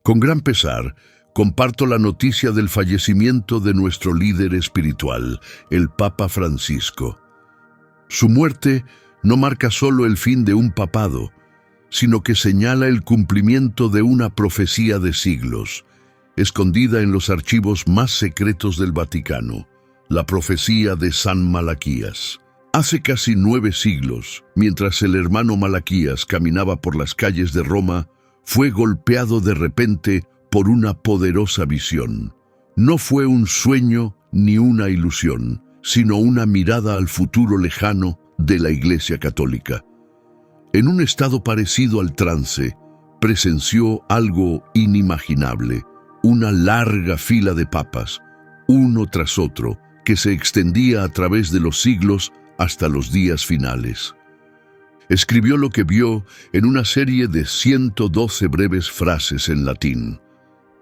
Con gran pesar, comparto la noticia del fallecimiento de nuestro líder espiritual, el Papa Francisco. Su muerte no marca solo el fin de un papado, sino que señala el cumplimiento de una profecía de siglos, escondida en los archivos más secretos del Vaticano, la profecía de San Malaquías. Hace casi 9 siglos, mientras el hermano Malaquías caminaba por las calles de Roma, fue golpeado de repente por una poderosa visión. No fue un sueño ni una ilusión, sino una mirada al futuro lejano de la Iglesia Católica. En un estado parecido al trance, presenció algo inimaginable, una larga fila de papas, uno tras otro, que se extendía a través de los siglos hasta los días finales. Escribió lo que vio en una serie de 112 breves frases en latín.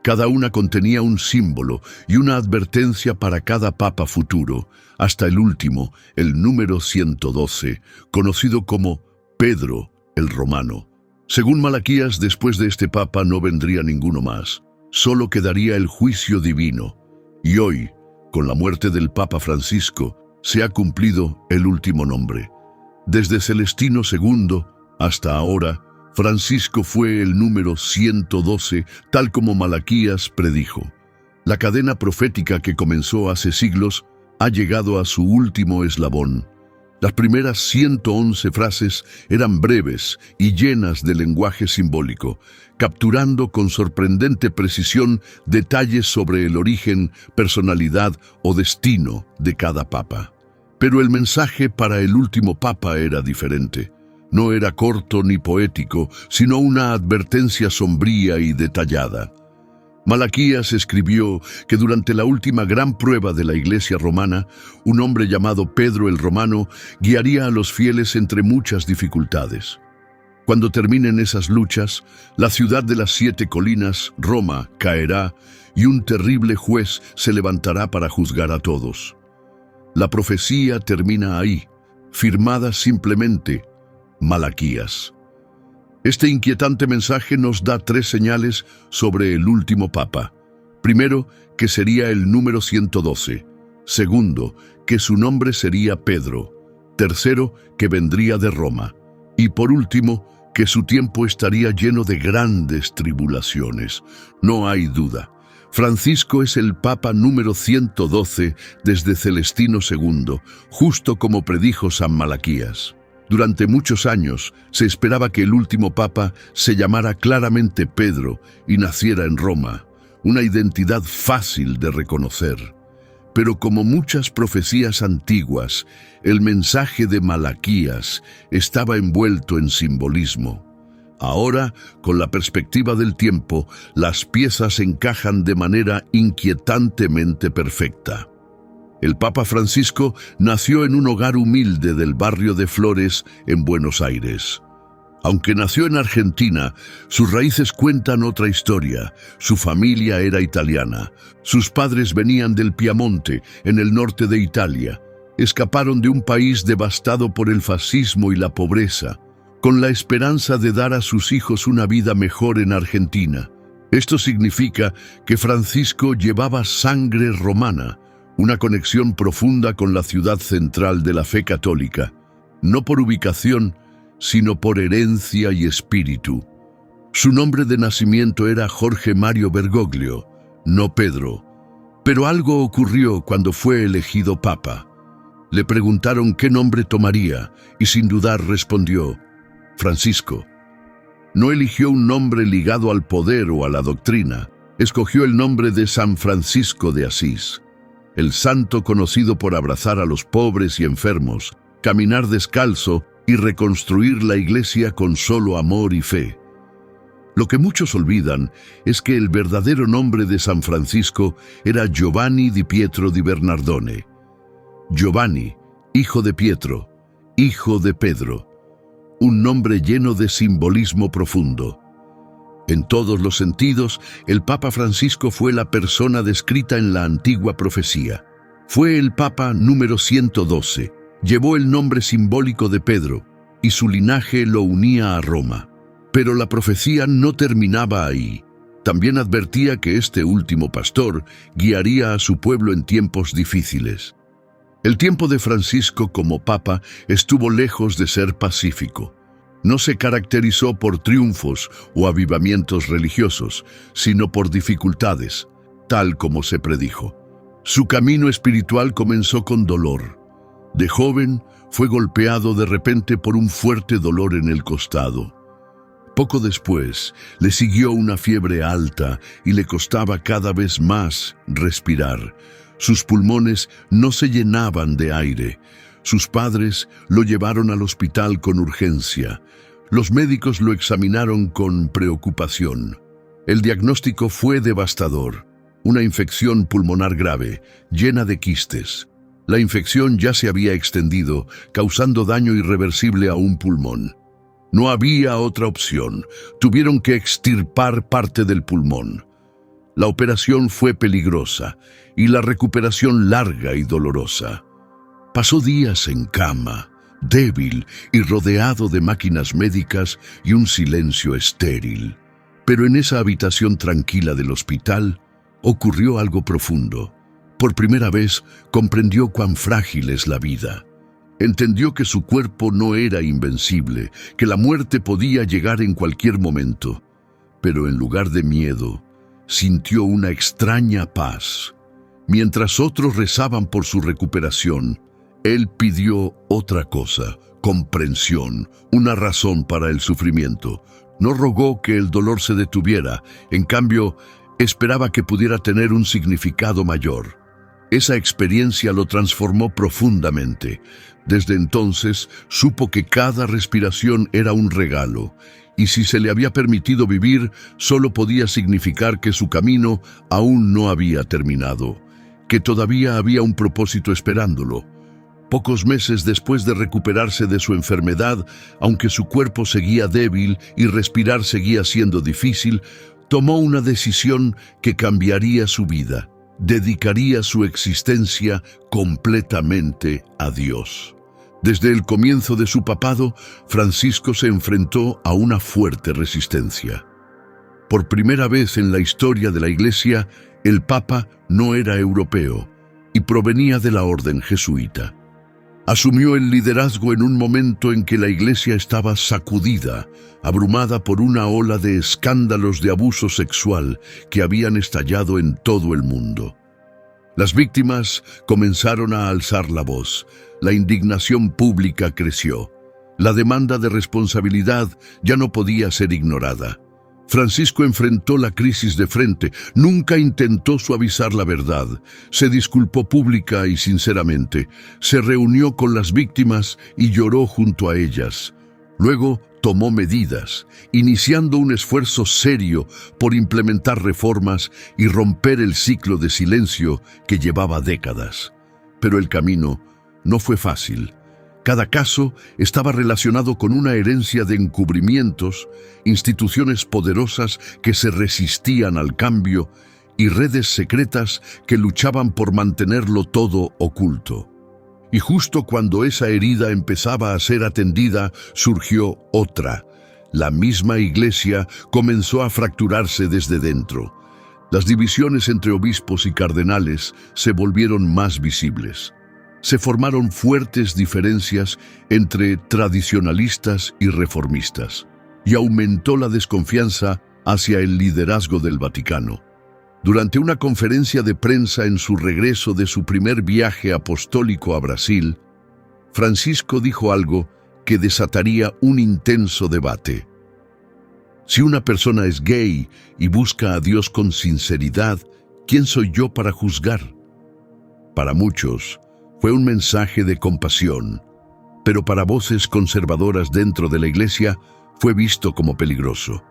Cada una contenía un símbolo y una advertencia para cada papa futuro, hasta el último, el número 112, conocido como Pedro el Romano. Según Malaquías, después de este papa no vendría ninguno más, solo quedaría el juicio divino. Y hoy, con la muerte del Papa Francisco, se ha cumplido el último nombre. Desde Celestino II hasta ahora, Francisco fue el número 112, tal como Malaquías predijo. La cadena profética que comenzó hace siglos ha llegado a su último eslabón. Las primeras 111 frases eran breves y llenas de lenguaje simbólico, capturando con sorprendente precisión detalles sobre el origen, personalidad o destino de cada papa. Pero el mensaje para el último papa era diferente. No era corto ni poético, sino una advertencia sombría y detallada. Malaquías escribió que durante la última gran prueba de la Iglesia romana, un hombre llamado Pedro el Romano guiaría a los fieles entre muchas dificultades. Cuando terminen esas luchas, la ciudad de las 7 colinas, Roma, caerá y un terrible juez se levantará para juzgar a todos. La profecía termina ahí, firmada simplemente Malaquías. Este inquietante mensaje nos da 3 señales sobre el último papa. Primero, que sería el número 112. Segundo, que su nombre sería Pedro. Tercero, que vendría de Roma. Y por último, que su tiempo estaría lleno de grandes tribulaciones. No hay duda. Francisco es el Papa número 112 desde Celestino II, justo como predijo San Malaquías. Durante muchos años se esperaba que el último papa se llamara claramente Pedro y naciera en Roma, una identidad fácil de reconocer. Pero como muchas profecías antiguas, el mensaje de Malaquías estaba envuelto en simbolismo. Ahora, con la perspectiva del tiempo, las piezas encajan de manera inquietantemente perfecta. El Papa Francisco nació en un hogar humilde del barrio de Flores, en Buenos Aires. Aunque nació en Argentina, sus raíces cuentan otra historia. Su familia era italiana. Sus padres venían del Piamonte, en el norte de Italia. Escaparon de un país devastado por el fascismo y la pobreza, con la esperanza de dar a sus hijos una vida mejor en Argentina. Esto significa que Francisco llevaba sangre romana, una conexión profunda con la ciudad central de la fe católica, no por ubicación, sino por herencia y espíritu. Su nombre de nacimiento era Jorge Mario Bergoglio, no Pedro. Pero algo ocurrió cuando fue elegido papa. Le preguntaron qué nombre tomaría y sin dudar respondió: Francisco. No eligió un nombre ligado al poder o a la doctrina, escogió el nombre de San Francisco de Asís, el santo conocido por abrazar a los pobres y enfermos, caminar descalzo y reconstruir la iglesia con solo amor y fe. Lo que muchos olvidan es que el verdadero nombre de San Francisco era Giovanni di Pietro di Bernardone. Giovanni, hijo de Pietro, hijo de Pedro. Un nombre lleno de simbolismo profundo. En todos los sentidos, el Papa Francisco fue la persona descrita en la antigua profecía. Fue el Papa número 112. Llevó el nombre simbólico de Pedro, y su linaje lo unía a Roma. Pero la profecía no terminaba ahí. También advertía que este último pastor guiaría a su pueblo en tiempos difíciles. El tiempo de Francisco como papa estuvo lejos de ser pacífico. No se caracterizó por triunfos o avivamientos religiosos, sino por dificultades, tal como se predijo. Su camino espiritual comenzó con dolor. De joven, fue golpeado de repente por un fuerte dolor en el costado. Poco después, le siguió una fiebre alta y le costaba cada vez más respirar. Sus pulmones no se llenaban de aire. Sus padres lo llevaron al hospital con urgencia. Los médicos lo examinaron con preocupación. El diagnóstico fue devastador. Una infección pulmonar grave, llena de quistes. La infección ya se había extendido, causando daño irreversible a un pulmón. No había otra opción. Tuvieron que extirpar parte del pulmón. La operación fue peligrosa y la recuperación larga y dolorosa. Pasó días en cama, débil y rodeado de máquinas médicas y un silencio estéril. Pero en esa habitación tranquila del hospital ocurrió algo profundo. Por primera vez comprendió cuán frágil es la vida. Entendió que su cuerpo no era invencible, que la muerte podía llegar en cualquier momento. Pero en lugar de miedo, sintió una extraña paz. Mientras otros rezaban por su recuperación, él pidió otra cosa, comprensión, una razón para el sufrimiento. No rogó que el dolor se detuviera, en cambio, esperaba que pudiera tener un significado mayor. Esa experiencia lo transformó profundamente. Desde entonces, supo que cada respiración era un regalo, y si se le había permitido vivir, solo podía significar que su camino aún no había terminado, que todavía había un propósito esperándolo. Pocos meses después de recuperarse de su enfermedad, aunque su cuerpo seguía débil y respirar seguía siendo difícil, tomó una decisión que cambiaría su vida. Dedicaría su existencia completamente a Dios. Desde el comienzo de su papado, Francisco se enfrentó a una fuerte resistencia. Por primera vez en la historia de la Iglesia, el Papa no era europeo y provenía de la orden jesuita. Asumió el liderazgo en un momento en que la Iglesia estaba sacudida, abrumada por una ola de escándalos de abuso sexual que habían estallado en todo el mundo. Las víctimas comenzaron a alzar la voz, la indignación pública creció. La demanda de responsabilidad ya no podía ser ignorada. Francisco enfrentó la crisis de frente, nunca intentó suavizar la verdad, se disculpó pública y sinceramente, se reunió con las víctimas y lloró junto a ellas. Luego tomó medidas, iniciando un esfuerzo serio por implementar reformas y romper el ciclo de silencio que llevaba décadas. Pero el camino no fue fácil. Cada caso estaba relacionado con una herencia de encubrimientos, instituciones poderosas que se resistían al cambio y redes secretas que luchaban por mantenerlo todo oculto. Y justo cuando esa herida empezaba a ser atendida, surgió otra. La misma Iglesia comenzó a fracturarse desde dentro. Las divisiones entre obispos y cardenales se volvieron más visibles. Se formaron fuertes diferencias entre tradicionalistas y reformistas, y aumentó la desconfianza hacia el liderazgo del Vaticano. Durante una conferencia de prensa en su regreso de su primer viaje apostólico a Brasil, Francisco dijo algo que desataría un intenso debate. Si una persona es gay y busca a Dios con sinceridad, ¿quién soy yo para juzgar? Para muchos, fue un mensaje de compasión, pero para voces conservadoras dentro de la Iglesia fue visto como peligroso.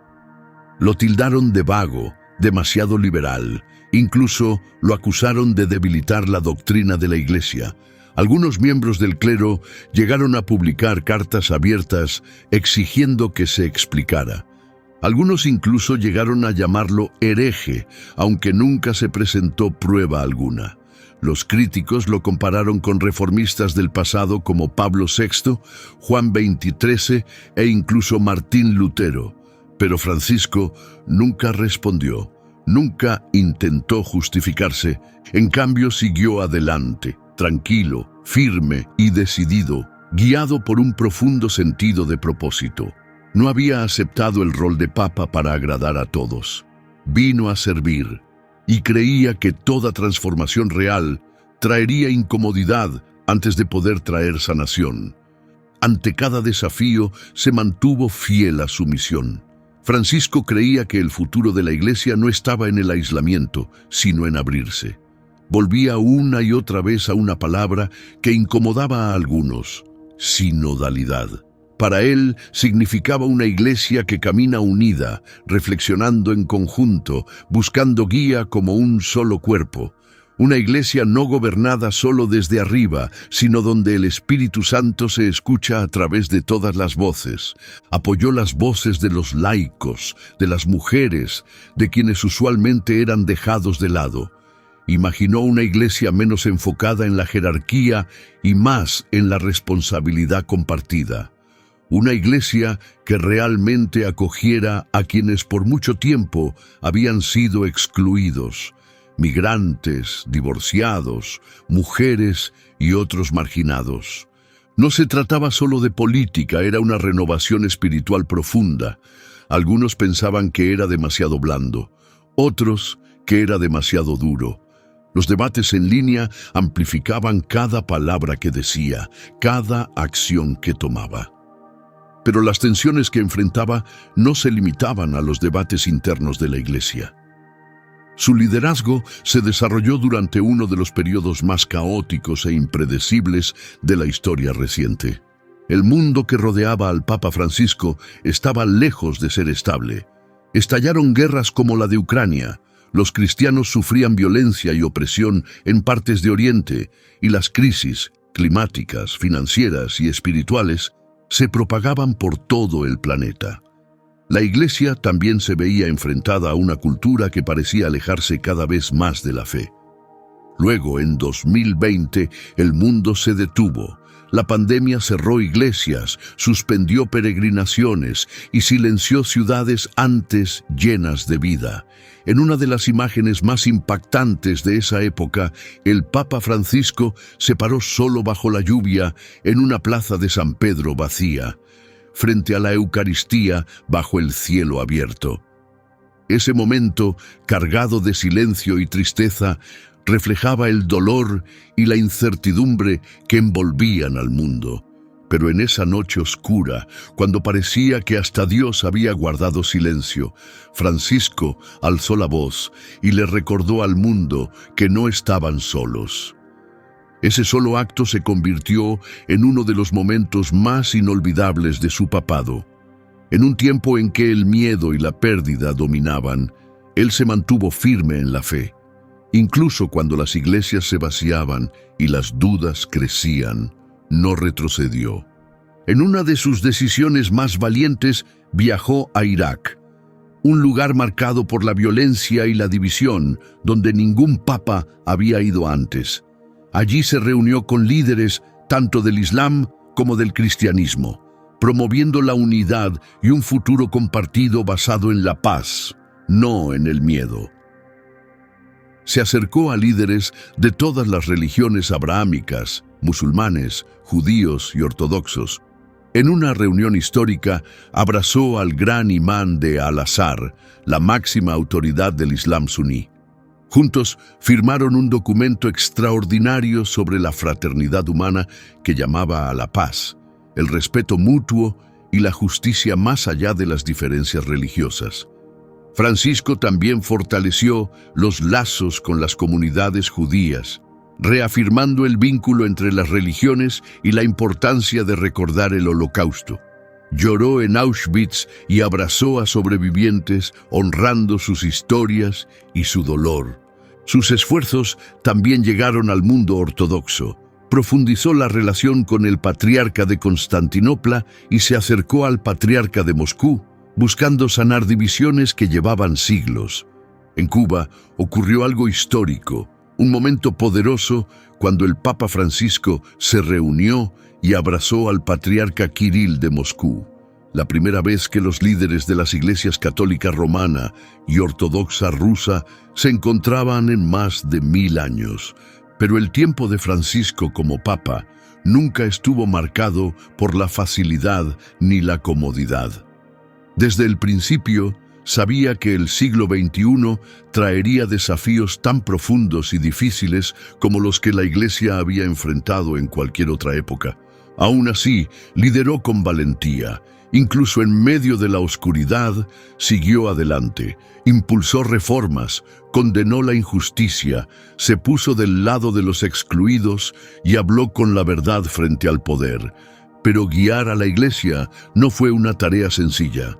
Lo tildaron de vago, demasiado liberal, incluso lo acusaron de debilitar la doctrina de la Iglesia. Algunos miembros del clero llegaron a publicar cartas abiertas exigiendo que se explicara. Algunos incluso llegaron a llamarlo hereje, aunque nunca se presentó prueba alguna. Los críticos lo compararon con reformistas del pasado como Pablo VI, Juan XXIII e incluso Martín Lutero. Pero Francisco nunca respondió, nunca intentó justificarse, en cambio siguió adelante, tranquilo, firme y decidido, guiado por un profundo sentido de propósito. No había aceptado el rol de papa para agradar a todos. Vino a servir y creía que toda transformación real traería incomodidad antes de poder traer sanación. Ante cada desafío se mantuvo fiel a su misión. Francisco creía que el futuro de la Iglesia no estaba en el aislamiento, sino en abrirse. Volvía una y otra vez a una palabra que incomodaba a algunos: sinodalidad. Para él significaba una iglesia que camina unida, reflexionando en conjunto, buscando guía como un solo cuerpo. Una iglesia no gobernada solo desde arriba, sino donde el Espíritu Santo se escucha a través de todas las voces. Apoyó las voces de los laicos, de las mujeres, de quienes usualmente eran dejados de lado. Imaginó una iglesia menos enfocada en la jerarquía y más en la responsabilidad compartida. Una iglesia que realmente acogiera a quienes por mucho tiempo habían sido excluidos: migrantes, divorciados, mujeres y otros marginados. No se trataba solo de política, era una renovación espiritual profunda. Algunos pensaban que era demasiado blando, otros que era demasiado duro. Los debates en línea amplificaban cada palabra que decía, cada acción que tomaba. Pero las tensiones que enfrentaba no se limitaban a los debates internos de la Iglesia. Su liderazgo se desarrolló durante uno de los periodos más caóticos e impredecibles de la historia reciente. El mundo que rodeaba al Papa Francisco estaba lejos de ser estable. Estallaron guerras como la de Ucrania, los cristianos sufrían violencia y opresión en partes de Oriente, y las crisis climáticas, financieras y espirituales se propagaban por todo el planeta. La Iglesia también se veía enfrentada a una cultura que parecía alejarse cada vez más de la fe. Luego, en 2020, el mundo se detuvo. La pandemia cerró iglesias, suspendió peregrinaciones y silenció ciudades antes llenas de vida. En una de las imágenes más impactantes de esa época, el Papa Francisco se paró solo bajo la lluvia en una plaza de San Pedro vacía, frente a la Eucaristía bajo el cielo abierto. Ese momento, cargado de silencio y tristeza, reflejaba el dolor y la incertidumbre que envolvían al mundo. Pero en esa noche oscura, cuando parecía que hasta Dios había guardado silencio, Francisco alzó la voz y le recordó al mundo que no estaban solos. Ese solo acto se convirtió en uno de los momentos más inolvidables de su papado. En un tiempo en que el miedo y la pérdida dominaban, él se mantuvo firme en la fe. Incluso cuando las iglesias se vaciaban y las dudas crecían, no retrocedió. En una de sus decisiones más valientes, viajó a Irak, un lugar marcado por la violencia y la división, donde ningún papa había ido antes. Allí se reunió con líderes tanto del Islam como del cristianismo, promoviendo la unidad y un futuro compartido basado en la paz, no en el miedo. Se acercó a líderes de todas las religiones abrahámicas, musulmanes, judíos y ortodoxos. En una reunión histórica, abrazó al gran imán de Al-Azhar, la máxima autoridad del Islam suní. Juntos firmaron un documento extraordinario sobre la fraternidad humana que llamaba a la paz, el respeto mutuo y la justicia más allá de las diferencias religiosas. Francisco también fortaleció los lazos con las comunidades judías, reafirmando el vínculo entre las religiones y la importancia de recordar el Holocausto. Lloró en Auschwitz y abrazó a sobrevivientes, honrando sus historias y su dolor. Sus esfuerzos también llegaron al mundo ortodoxo. Profundizó la relación con el patriarca de Constantinopla y se acercó al patriarca de Moscú, buscando sanar divisiones que llevaban siglos. En Cuba ocurrió algo histórico, un momento poderoso cuando el Papa Francisco se reunió y abrazó al patriarca Kirill de Moscú. la primera vez que los líderes de las iglesias católica romana y ortodoxa rusa se encontraban en más de 1000 años. Pero el tiempo de Francisco como papa nunca estuvo marcado por la facilidad ni la comodidad. Desde el principio, sabía que el siglo XXI traería desafíos tan profundos y difíciles como los que la Iglesia había enfrentado en cualquier otra época. Aún así, lideró con valentía. Incluso en medio de la oscuridad, siguió adelante, impulsó reformas, condenó la injusticia, se puso del lado de los excluidos y habló con la verdad frente al poder. Pero guiar a la Iglesia no fue una tarea sencilla.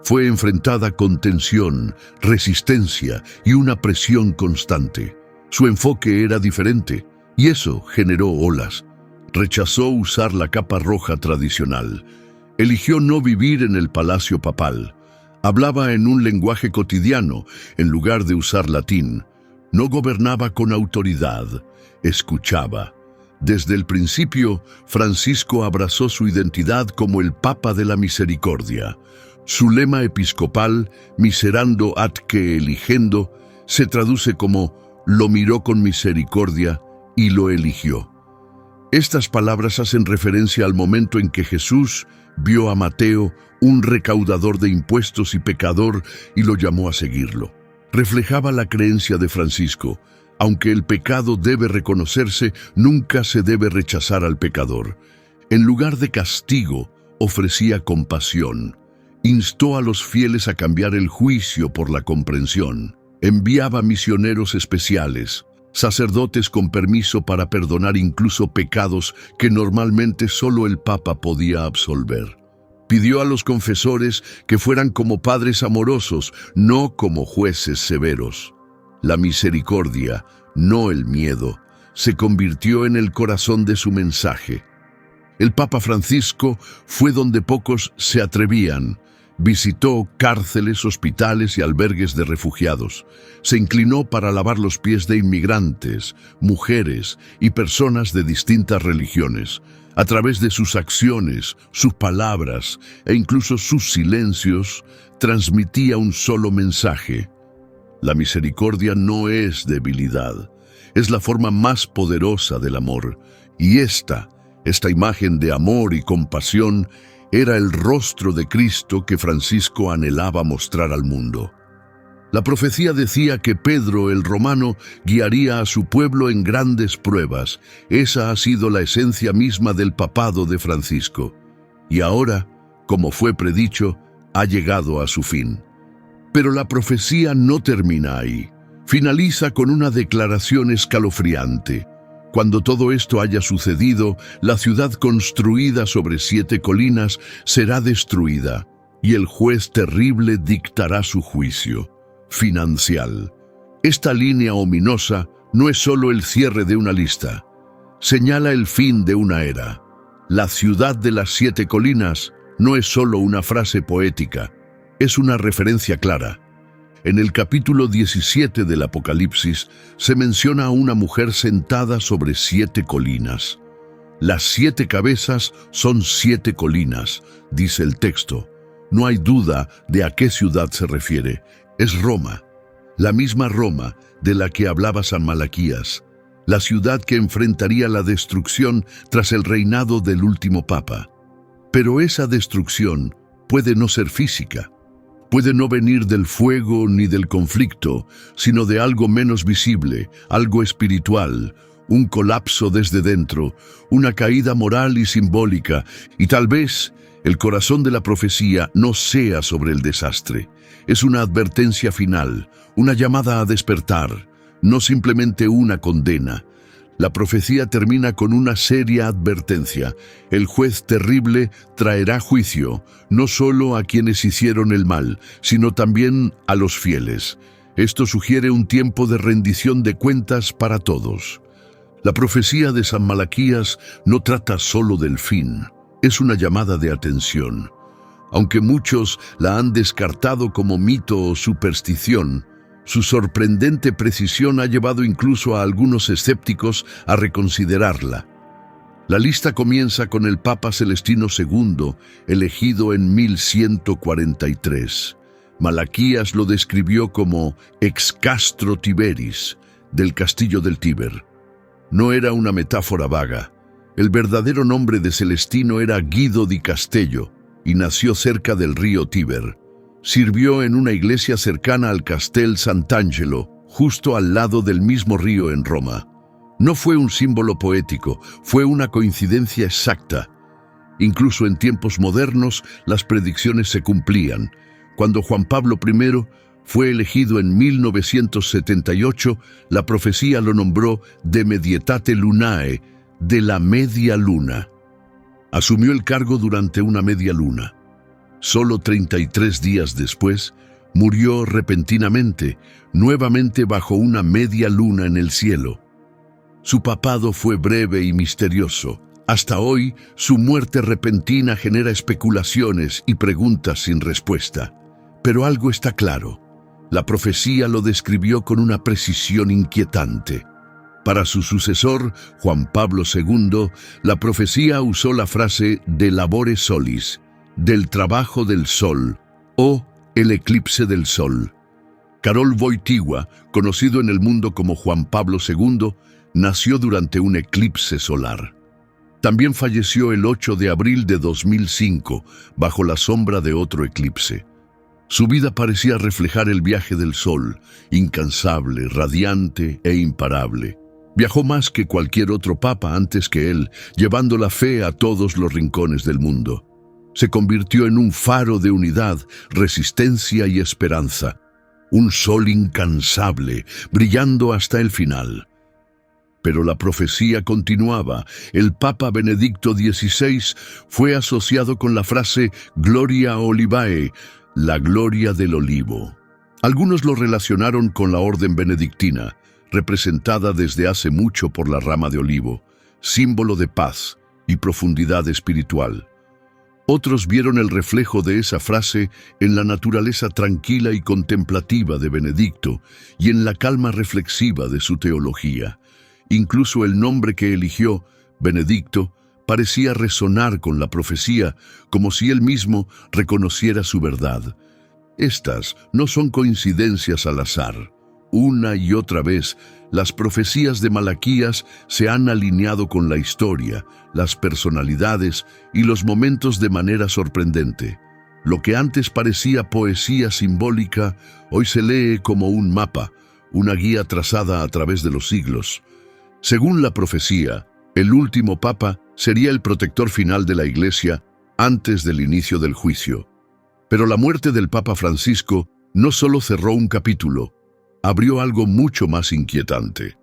Fue enfrentada con tensión, resistencia y una presión constante. Su enfoque era diferente, y eso generó olas. Rechazó usar la capa roja tradicional. Eligió no vivir en el palacio papal. Hablaba en un lenguaje cotidiano, en lugar de usar latín. No gobernaba con autoridad, escuchaba. Desde el principio, Francisco abrazó su identidad como el Papa de la Misericordia. Su lema episcopal, miserando ad que eligendo, se traduce como lo miró con misericordia y lo eligió. Estas palabras hacen referencia al momento en que Jesús vio a Mateo, un recaudador de impuestos y pecador, y lo llamó a seguirlo. Reflejaba la creencia de Francisco: aunque el pecado debe reconocerse, nunca se debe rechazar al pecador. En lugar de castigo, ofrecía compasión. Instó a los fieles a cambiar el juicio por la comprensión. Enviaba misioneros especiales, sacerdotes con permiso para perdonar incluso pecados que normalmente solo el Papa podía absolver. Pidió a los confesores que fueran como padres amorosos, no como jueces severos. La misericordia, no el miedo, se convirtió en el corazón de su mensaje. El Papa Francisco fue donde pocos se atrevían. Visitó cárceles, hospitales y albergues de refugiados. Se inclinó para lavar los pies de inmigrantes, mujeres y personas de distintas religiones. A través de sus acciones, sus palabras e incluso sus silencios, transmitía un solo mensaje: la misericordia no es debilidad, es la forma más poderosa del amor. Y esta imagen de amor y compasión era el rostro de Cristo que Francisco anhelaba mostrar al mundo. La profecía decía que Pedro el Romano guiaría a su pueblo en grandes pruebas. Esa ha sido la esencia misma del papado de Francisco. Y ahora, como fue predicho, ha llegado a su fin. Pero la profecía no termina ahí. Finaliza con una declaración escalofriante. Cuando todo esto haya sucedido, la ciudad construida sobre 7 colinas será destruida, y el juez terrible dictará su juicio financial. Esta línea ominosa no es solo el cierre de una lista, señala el fin de una era. La ciudad de las 7 colinas no es solo una frase poética, es una referencia clara. En el capítulo 17 del Apocalipsis se menciona a una mujer sentada sobre 7 colinas. Las 7 cabezas son 7 colinas, dice el texto. No hay duda de a qué ciudad se refiere. Es Roma, la misma Roma de la que hablaba San Malaquías, la ciudad que enfrentaría la destrucción tras el reinado del último papa. Pero esa destrucción puede no ser física. Puede no venir del fuego ni del conflicto, sino de algo menos visible, algo espiritual, un colapso desde dentro, una caída moral y simbólica, y tal vez el corazón de la profecía no sea sobre el desastre. Es una advertencia final, una llamada a despertar, no simplemente una condena. La profecía termina con una seria advertencia. El juez terrible traerá juicio, no solo a quienes hicieron el mal, sino también a los fieles. Esto sugiere un tiempo de rendición de cuentas para todos. La profecía de San Malaquías no trata solo del fin, es una llamada de atención. Aunque muchos la han descartado como mito o superstición, su sorprendente precisión ha llevado incluso a algunos escépticos a reconsiderarla. La lista comienza con el Papa Celestino II, elegido en 1143. Malaquías lo describió como ex castro Tiberis, del castillo del Tíber. No era una metáfora vaga. El verdadero nombre de Celestino era Guido di Castello y nació cerca del río Tíber. Sirvió en una iglesia cercana al Castel Sant'Angelo, justo al lado del mismo río en Roma. No fue un símbolo poético, fue una coincidencia exacta. Incluso en tiempos modernos, las predicciones se cumplían. Cuando Juan Pablo I fue elegido en 1978, la profecía lo nombró de Medietate Lunae, de la media luna. Asumió el cargo durante una media luna. Solo 33 días después, murió repentinamente, nuevamente bajo una media luna en el cielo. Su papado fue breve y misterioso. Hasta hoy, su muerte repentina genera especulaciones y preguntas sin respuesta. Pero algo está claro. La profecía lo describió con una precisión inquietante. Para su sucesor, Juan Pablo II, la profecía usó la frase de labore solis, del trabajo del sol, o el eclipse del sol. Karol Wojtyła, conocido en el mundo como Juan Pablo II, nació durante un eclipse solar. También falleció el 8 de abril de 2005, bajo la sombra de otro eclipse. Su vida parecía reflejar el viaje del sol, incansable, radiante e imparable. Viajó más que cualquier otro papa antes que él, llevando la fe a todos los rincones del mundo. Se convirtió en un faro de unidad, resistencia y esperanza. Un sol incansable, brillando hasta el final. Pero la profecía continuaba. El Papa Benedicto XVI fue asociado con la frase Gloria Olivae, la gloria del olivo. Algunos lo relacionaron con la orden benedictina, representada desde hace mucho por la rama de olivo, símbolo de paz y profundidad espiritual. Otros vieron el reflejo de esa frase en la naturaleza tranquila y contemplativa de Benedicto y en la calma reflexiva de su teología. Incluso el nombre que eligió, Benedicto, parecía resonar con la profecía, como si él mismo reconociera su verdad. Estas no son coincidencias al azar. Una y otra vez, las profecías de Malaquías se han alineado con la historia, las personalidades y los momentos de manera sorprendente. Lo que antes parecía poesía simbólica, hoy se lee como un mapa, una guía trazada a través de los siglos. Según la profecía, el último papa sería el protector final de la Iglesia antes del inicio del juicio. Pero la muerte del Papa Francisco no solo cerró un capítulo, abrió algo mucho más inquietante.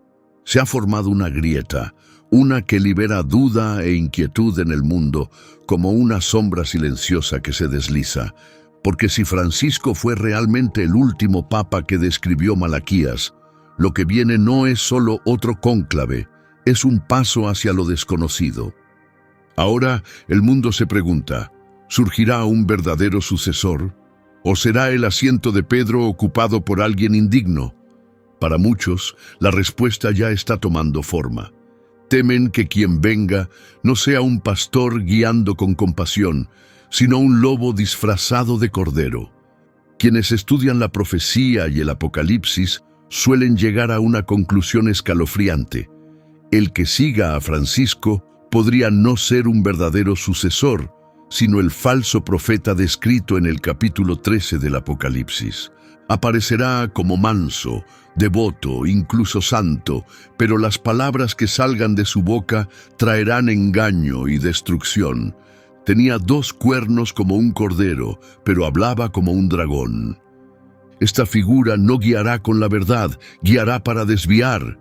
Se ha formado una grieta, una que libera duda e inquietud en el mundo, como una sombra silenciosa que se desliza. Porque si Francisco fue realmente el último papa que describió Malaquías, lo que viene no es solo otro cónclave, es un paso hacia lo desconocido. Ahora el mundo se pregunta, ¿surgirá un verdadero sucesor? ¿O será el asiento de Pedro ocupado por alguien indigno? Para muchos, la respuesta ya está tomando forma. Temen que quien venga no sea un pastor guiando con compasión, sino un lobo disfrazado de cordero. Quienes estudian la profecía y el Apocalipsis suelen llegar a una conclusión escalofriante. El que siga a Francisco podría no ser un verdadero sucesor, sino el falso profeta descrito en el capítulo 13 del Apocalipsis. Aparecerá como manso, devoto, incluso santo, pero las palabras que salgan de su boca traerán engaño y destrucción. Tenía 2 cuernos como un cordero, pero hablaba como un dragón. Esta figura no guiará con la verdad, guiará para desviar.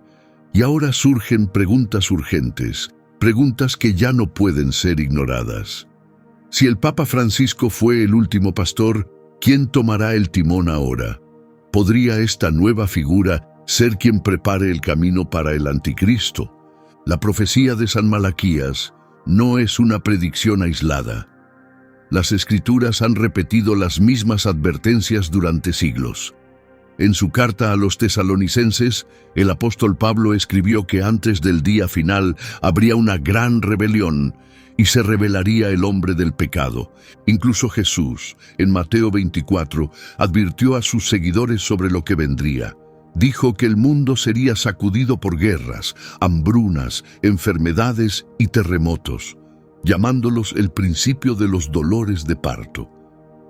Y ahora surgen preguntas urgentes, preguntas que ya no pueden ser ignoradas. Si el Papa Francisco fue el último pastor, ¿quién tomará el timón ahora? ¿Podría esta nueva figura ser quien prepare el camino para el anticristo? La profecía de San Malaquías no es una predicción aislada. Las Escrituras han repetido las mismas advertencias durante siglos. En su carta a los tesalonicenses, el apóstol Pablo escribió que antes del día final habría una gran rebelión y se rebelaría el hombre del pecado. Incluso Jesús, en Mateo 24, advirtió a sus seguidores sobre lo que vendría. Dijo que el mundo sería sacudido por guerras, hambrunas, enfermedades y terremotos, llamándolos el principio de los dolores de parto.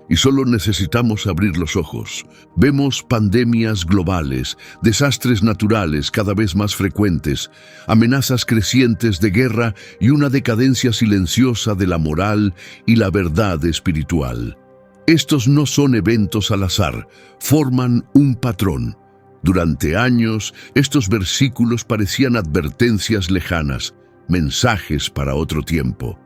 Y solo necesitamos abrir los ojos. Vemos pandemias globales, desastres naturales cada vez más frecuentes, amenazas crecientes de guerra y una decadencia silenciosa de la moral y la verdad espiritual. Estos no son eventos al azar, forman un patrón. Durante años, estos versículos parecían advertencias lejanas, mensajes para otro tiempo.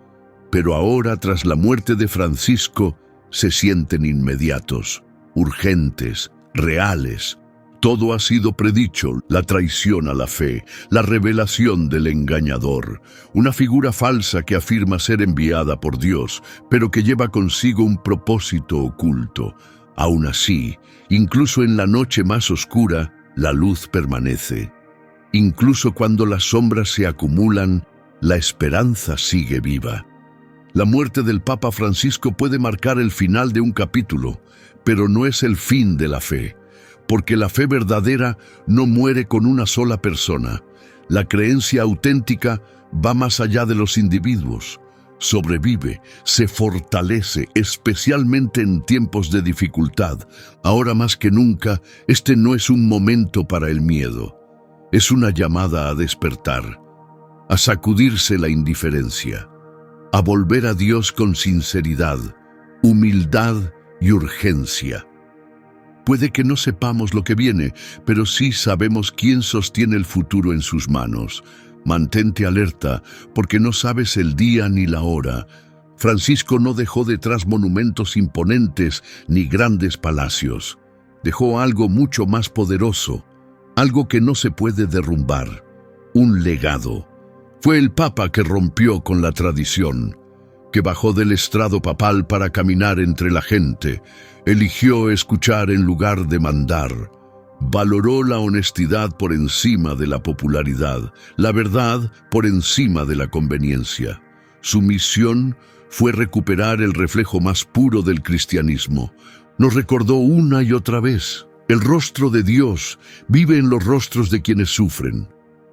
Pero ahora, tras la muerte de Francisco, se sienten inmediatos, urgentes, reales. Todo ha sido predicho: la traición a la fe, la revelación del engañador, una figura falsa que afirma ser enviada por Dios, pero que lleva consigo un propósito oculto. Aún así, incluso en la noche más oscura, la luz permanece. Incluso cuando las sombras se acumulan, la esperanza sigue viva. La muerte del Papa Francisco puede marcar el final de un capítulo, pero no es el fin de la fe, porque la fe verdadera no muere con una sola persona. La creencia auténtica va más allá de los individuos. Sobrevive, se fortalece, especialmente en tiempos de dificultad. Ahora más que nunca, este no es un momento para el miedo. Es una llamada a despertar, a sacudirse la indiferencia, a volver a Dios con sinceridad, humildad y urgencia. Puede que no sepamos lo que viene, pero sí sabemos quién sostiene el futuro en sus manos. Mantente alerta, porque no sabes el día ni la hora. Francisco no dejó detrás monumentos imponentes ni grandes palacios. Dejó algo mucho más poderoso, algo que no se puede derrumbar, un legado. Fue el Papa que rompió con la tradición, que bajó del estrado papal para caminar entre la gente, eligió escuchar en lugar de mandar, valoró la honestidad por encima de la popularidad, la verdad por encima de la conveniencia. Su misión fue recuperar el reflejo más puro del cristianismo. Nos recordó una y otra vez: el rostro de Dios vive en los rostros de quienes sufren.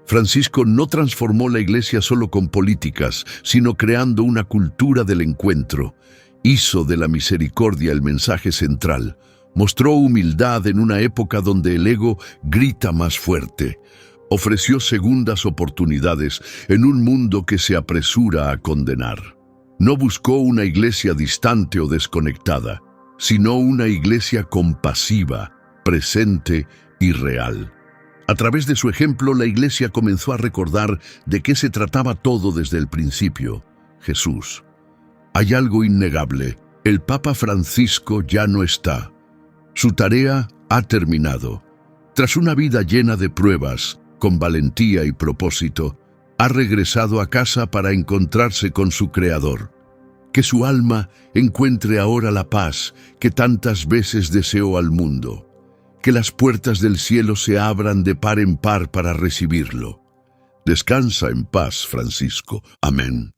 Francisco no transformó la Iglesia solo con políticas, sino creando una cultura del encuentro. Hizo de la misericordia el mensaje central. Mostró humildad en una época donde el ego grita más fuerte. Ofreció segundas oportunidades en un mundo que se apresura a condenar. No buscó una iglesia distante o desconectada, sino una iglesia compasiva, presente y real. A través de su ejemplo, la Iglesia comenzó a recordar de qué se trataba todo desde el principio: Jesús. Hay algo innegable: el Papa Francisco ya no está. Su tarea ha terminado. Tras una vida llena de pruebas, con valentía y propósito, ha regresado a casa para encontrarse con su Creador. Que su alma encuentre ahora la paz que tantas veces deseó al mundo. Que las puertas del cielo se abran de par en par para recibirlo. Descansa en paz, Francisco. Amén.